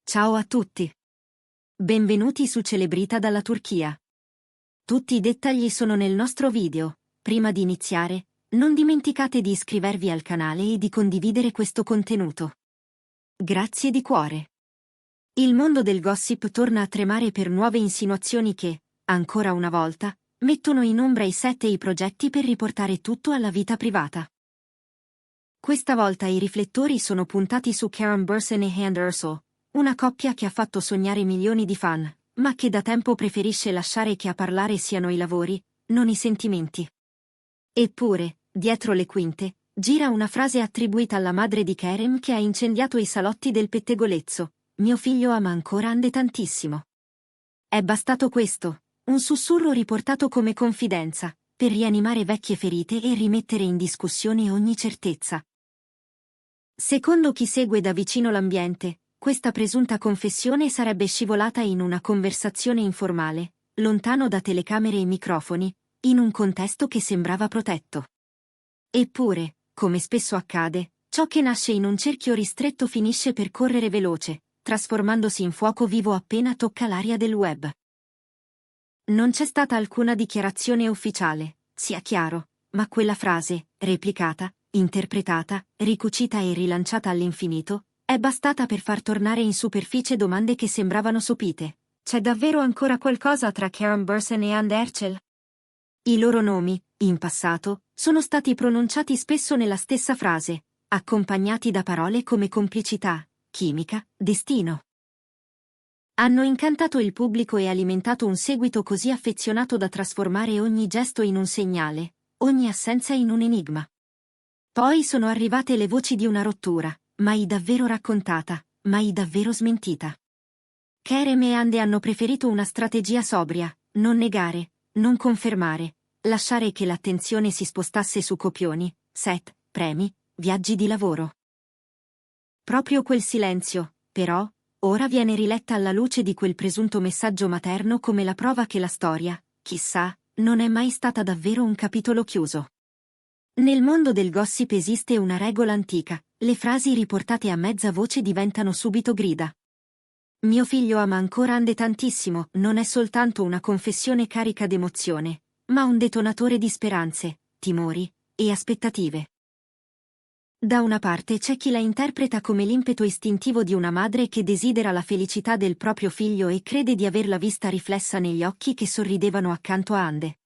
Ciao a tutti. Benvenuti su Celebrita dalla Turchia. Tutti i dettagli sono nel nostro video. Prima di iniziare, non dimenticate di iscrivervi al canale e di condividere questo contenuto. Grazie di cuore. Il mondo del gossip torna a tremare per nuove insinuazioni che, ancora una volta, mettono in ombra i set e i progetti per riportare tutto alla vita privata. Questa volta i riflettori sono puntati su Karen Bursen e Hande Erçel, una coppia che ha fatto sognare milioni di fan, ma che da tempo preferisce lasciare che a parlare siano i lavori, non i sentimenti. Eppure, dietro le quinte, gira una frase attribuita alla madre di Kerem che ha incendiato i salotti del pettegolezzo: "Mio figlio ama ancora Hande tantissimo". È bastato questo, un sussurro riportato come confidenza, per rianimare vecchie ferite e rimettere in discussione ogni certezza. Secondo chi segue da vicino l'ambiente, questa presunta confessione sarebbe scivolata in una conversazione informale, lontano da telecamere e microfoni, in un contesto che sembrava protetto. Eppure, come spesso accade, ciò che nasce in un cerchio ristretto finisce per correre veloce, trasformandosi in fuoco vivo appena tocca l'aria del web. Non c'è stata alcuna dichiarazione ufficiale, sia chiaro, ma quella frase, replicata, interpretata, ricucita e rilanciata all'infinito, è bastata per far tornare in superficie domande che sembravano sopite. C'è davvero ancora qualcosa tra Karen Bursen e Hande Erçel? I loro nomi, in passato, sono stati pronunciati spesso nella stessa frase, accompagnati da parole come complicità, chimica, destino. Hanno incantato il pubblico e alimentato un seguito così affezionato da trasformare ogni gesto in un segnale, ogni assenza in un enigma. Poi sono arrivate le voci di una rottura, mai davvero raccontata, mai davvero smentita. Kerem e Hande hanno preferito una strategia sobria: non negare, non confermare, lasciare che l'attenzione si spostasse su copioni, set, premi, viaggi di lavoro. Proprio quel silenzio, però, ora viene riletta alla luce di quel presunto messaggio materno come la prova che la storia, chissà, non è mai stata davvero un capitolo chiuso. Nel mondo del gossip esiste una regola antica: le frasi riportate a mezza voce diventano subito grida. "Mio figlio ama ancora Hande tantissimo" non è soltanto una confessione carica d'emozione, ma un detonatore di speranze, timori e aspettative. Da una parte c'è chi la interpreta come l'impeto istintivo di una madre che desidera la felicità del proprio figlio e crede di averla vista riflessa negli occhi che sorridevano accanto a Hande.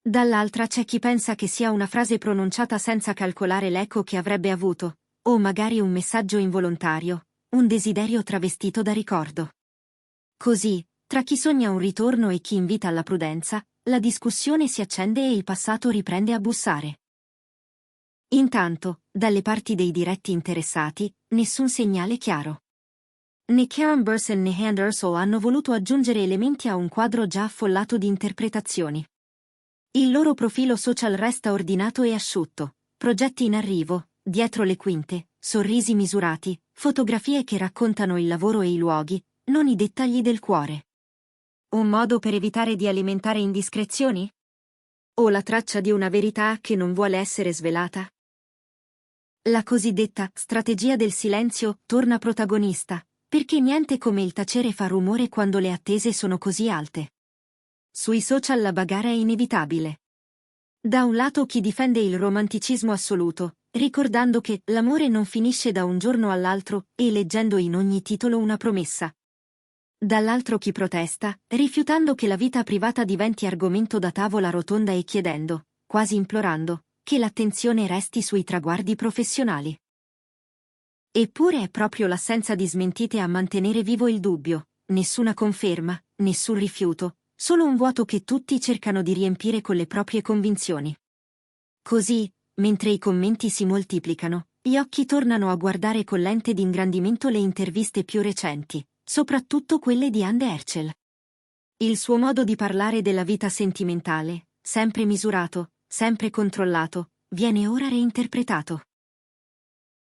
Dall'altra c'è chi pensa che sia una frase pronunciata senza calcolare l'eco che avrebbe avuto, o magari un messaggio involontario, un desiderio travestito da ricordo. Così, tra chi sogna un ritorno e chi invita alla prudenza, la discussione si accende e il passato riprende a bussare. Intanto, dalle parti dei diretti interessati, nessun segnale chiaro. Né Karen Bursen né Hande Erçel hanno voluto aggiungere elementi a un quadro già affollato di interpretazioni. Il loro profilo social resta ordinato e asciutto: progetti in arrivo, dietro le quinte, sorrisi misurati, fotografie che raccontano il lavoro e i luoghi, non i dettagli del cuore. Un modo per evitare di alimentare indiscrezioni? O la traccia di una verità che non vuole essere svelata? La cosiddetta strategia del silenzio torna protagonista, perché niente come il tacere fa rumore quando le attese sono così alte. Sui social la bagarre è inevitabile. Da un lato chi difende il romanticismo assoluto, ricordando che l'amore non finisce da un giorno all'altro e leggendo in ogni titolo una promessa. Dall'altro chi protesta, rifiutando che la vita privata diventi argomento da tavola rotonda e chiedendo, quasi implorando, che l'attenzione resti sui traguardi professionali. Eppure è proprio l'assenza di smentite a mantenere vivo il dubbio: nessuna conferma, nessun rifiuto, solo un vuoto che tutti cercano di riempire con le proprie convinzioni. Così, mentre i commenti si moltiplicano, gli occhi tornano a guardare con lente di ingrandimento le interviste più recenti, soprattutto quelle di Hande Erçel. Il suo modo di parlare della vita sentimentale, sempre misurato, sempre controllato, viene ora reinterpretato.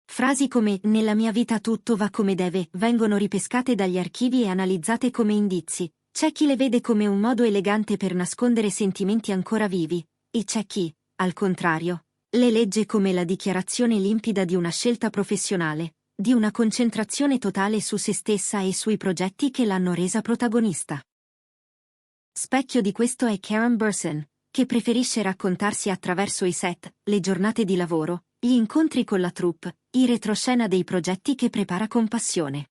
Frasi come "nella mia vita tutto va come deve" vengono ripescate dagli archivi e analizzate come indizi. C'è chi le vede come un modo elegante per nascondere sentimenti ancora vivi, e c'è chi, al contrario, le legge come la dichiarazione limpida di una scelta professionale, di una concentrazione totale su se stessa e sui progetti che l'hanno resa protagonista. Specchio di questo è Karen Burson, che preferisce raccontarsi attraverso i set, le giornate di lavoro, gli incontri con la troupe, i retroscena dei progetti che prepara con passione.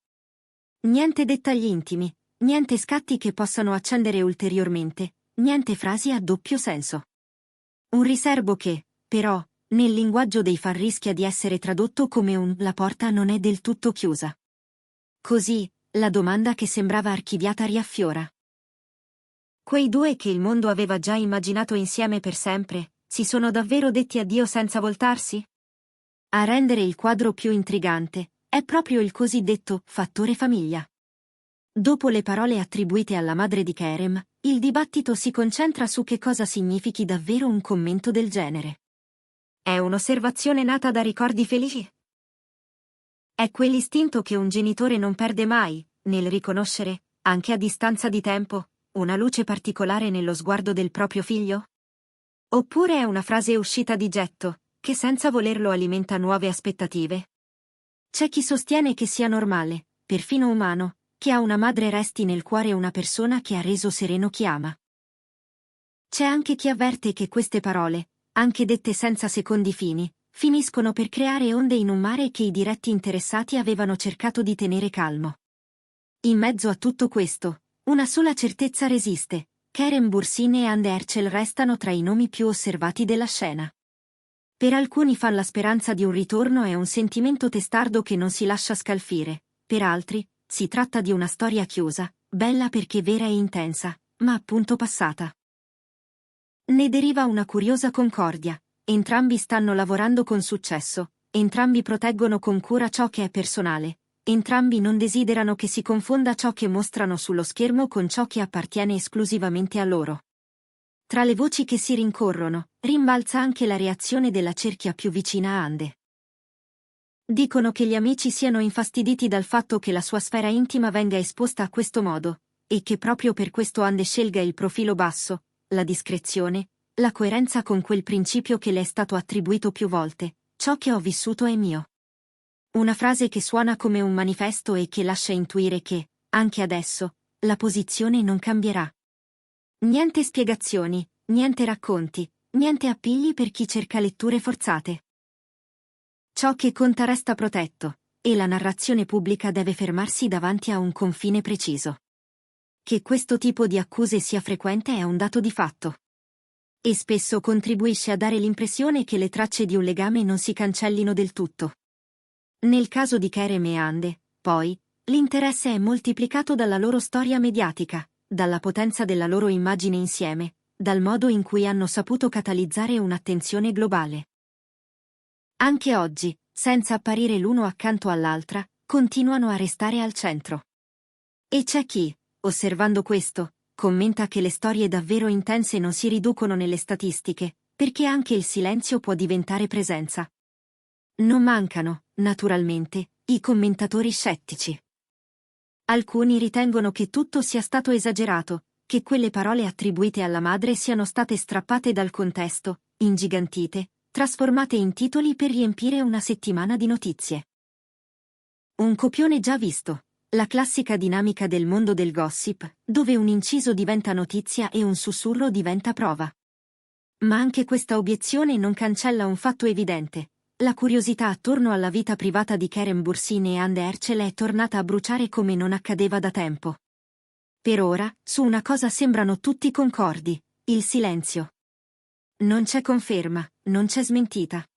Niente dettagli intimi, niente scatti che possano accendere ulteriormente, niente frasi a doppio senso. Un riservo che, però, nel linguaggio dei fan rischia di essere tradotto come un «la porta non è del tutto chiusa». Così, la domanda che sembrava archiviata riaffiora. Quei due che il mondo aveva già immaginato insieme per sempre, si sono davvero detti addio senza voltarsi? A rendere il quadro più intrigante, è proprio il cosiddetto «fattore famiglia». Dopo le parole attribuite alla madre di Kerem, il dibattito si concentra su che cosa significhi davvero un commento del genere. È un'osservazione nata da ricordi felici? È quell'istinto che un genitore non perde mai, nel riconoscere, anche a distanza di tempo, una luce particolare nello sguardo del proprio figlio? Oppure è una frase uscita di getto, che senza volerlo alimenta nuove aspettative? C'è chi sostiene che sia normale, perfino umano, che a una madre resti nel cuore una persona che ha reso sereno chi ama. C'è anche chi avverte che queste parole, anche dette senza secondi fini, finiscono per creare onde in un mare che i diretti interessati avevano cercato di tenere calmo. In mezzo a tutto questo, una sola certezza resiste: Keren Bursin e Anne Herschel restano tra i nomi più osservati della scena. Per alcuni fan la speranza di un ritorno è un sentimento testardo che non si lascia scalfire, per altri, si tratta di una storia chiusa, bella perché vera e intensa, ma appunto passata. Ne deriva una curiosa concordia: entrambi stanno lavorando con successo, entrambi proteggono con cura ciò che è personale, entrambi non desiderano che si confonda ciò che mostrano sullo schermo con ciò che appartiene esclusivamente a loro. Tra le voci che si rincorrono, rimbalza anche la reazione della cerchia più vicina a Ande. Dicono che gli amici siano infastiditi dal fatto che la sua sfera intima venga esposta a questo modo, e che proprio per questo Ande scelga il profilo basso, la discrezione, la coerenza con quel principio che le è stato attribuito più volte: ciò che ho vissuto è mio. Una frase che suona come un manifesto e che lascia intuire che, anche adesso, la posizione non cambierà. Niente spiegazioni, niente racconti, niente appigli per chi cerca letture forzate. Ciò che conta resta protetto, e la narrazione pubblica deve fermarsi davanti a un confine preciso. Che questo tipo di accuse sia frequente è un dato di fatto. E spesso contribuisce a dare l'impressione che le tracce di un legame non si cancellino del tutto. Nel caso di Kerem e Ande, poi, l'interesse è moltiplicato dalla loro storia mediatica, dalla potenza della loro immagine insieme, dal modo in cui hanno saputo catalizzare un'attenzione globale. Anche oggi, senza apparire l'uno accanto all'altra, continuano a restare al centro. E c'è chi, osservando questo, commenta che le storie davvero intense non si riducono nelle statistiche, perché anche il silenzio può diventare presenza. Non mancano, naturalmente, i commentatori scettici. Alcuni ritengono che tutto sia stato esagerato, che quelle parole attribuite alla madre siano state strappate dal contesto, ingigantite, trasformate in titoli per riempire una settimana di notizie. Un copione già visto. La classica dinamica del mondo del gossip, dove un inciso diventa notizia e un sussurro diventa prova. Ma anche questa obiezione non cancella un fatto evidente: la curiosità attorno alla vita privata di Keren Bursin e Anne Herschel è tornata a bruciare come non accadeva da tempo. Per ora, su una cosa sembrano tutti concordi: il silenzio. Non c'è conferma, non c'è smentita.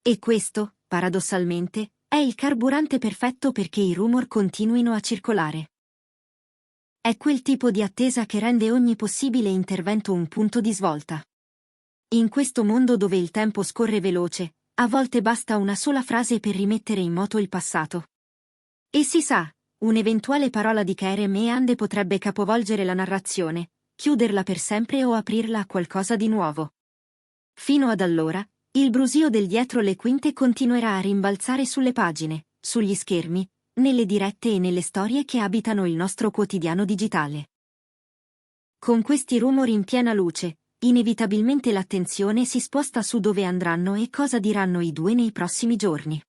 E questo, paradossalmente, è il carburante perfetto perché i rumor continuino a circolare. È quel tipo di attesa che rende ogni possibile intervento un punto di svolta. In questo mondo dove il tempo scorre veloce, a volte basta una sola frase per rimettere in moto il passato. E si sa, un'eventuale parola di Kerem e Ande potrebbe capovolgere la narrazione, chiuderla per sempre o aprirla a qualcosa di nuovo. Fino ad allora, il brusio del dietro le quinte continuerà a rimbalzare sulle pagine, sugli schermi, nelle dirette e nelle storie che abitano il nostro quotidiano digitale. Con questi rumori in piena luce, inevitabilmente l'attenzione si sposta su dove andranno e cosa diranno i due nei prossimi giorni.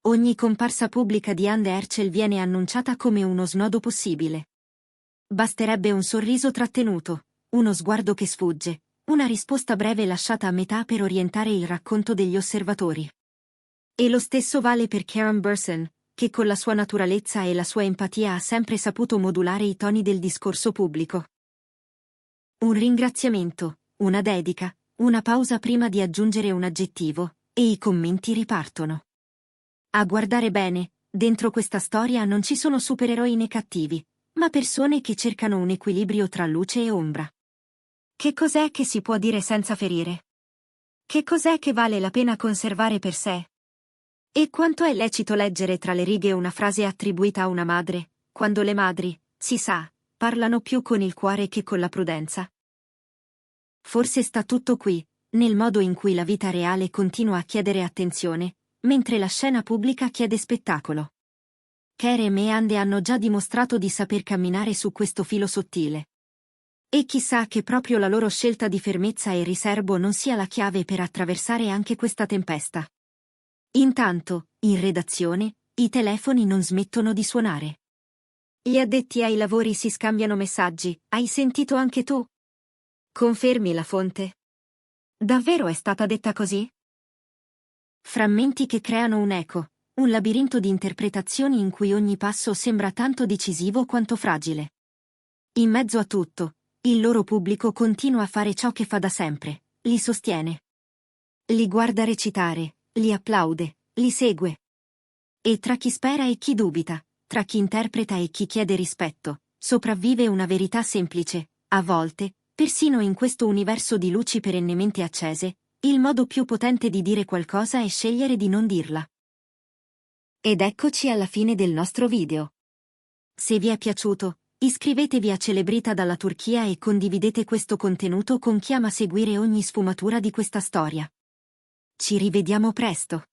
Ogni comparsa pubblica di Hande Erçel viene annunciata come uno snodo possibile. Basterebbe un sorriso trattenuto, uno sguardo che sfugge, una risposta breve lasciata a metà per orientare il racconto degli osservatori. E lo stesso vale per Karen Burson, che con la sua naturalezza e la sua empatia ha sempre saputo modulare i toni del discorso pubblico. Un ringraziamento, una dedica, una pausa prima di aggiungere un aggettivo, e i commenti ripartono. A guardare bene, dentro questa storia non ci sono supereroi né cattivi, ma persone che cercano un equilibrio tra luce e ombra. Che cos'è che si può dire senza ferire? Che cos'è che vale la pena conservare per sé? E quanto è lecito leggere tra le righe una frase attribuita a una madre, quando le madri, si sa, parlano più con il cuore che con la prudenza? Forse sta tutto qui, nel modo in cui la vita reale continua a chiedere attenzione, mentre la scena pubblica chiede spettacolo. Kerem e Hande hanno già dimostrato di saper camminare su questo filo sottile. E chissà che proprio la loro scelta di fermezza e riserbo non sia la chiave per attraversare anche questa tempesta. Intanto, in redazione, i telefoni non smettono di suonare. Gli addetti ai lavori si scambiano messaggi, hai sentito anche tu? Confermi la fonte? Davvero è stata detta così? Frammenti che creano un eco, un labirinto di interpretazioni in cui ogni passo sembra tanto decisivo quanto fragile. In mezzo a tutto, il loro pubblico continua a fare ciò che fa da sempre, li sostiene. Li guarda recitare, li applaude, li segue. E tra chi spera e chi dubita, tra chi interpreta e chi chiede rispetto, sopravvive una verità semplice, a volte, persino in questo universo di luci perennemente accese, il modo più potente di dire qualcosa è scegliere di non dirla. Ed eccoci alla fine del nostro video. Se vi è piaciuto, iscrivetevi a Celebrita dalla Turchia e condividete questo contenuto con chi ama seguire ogni sfumatura di questa storia. Ci rivediamo presto.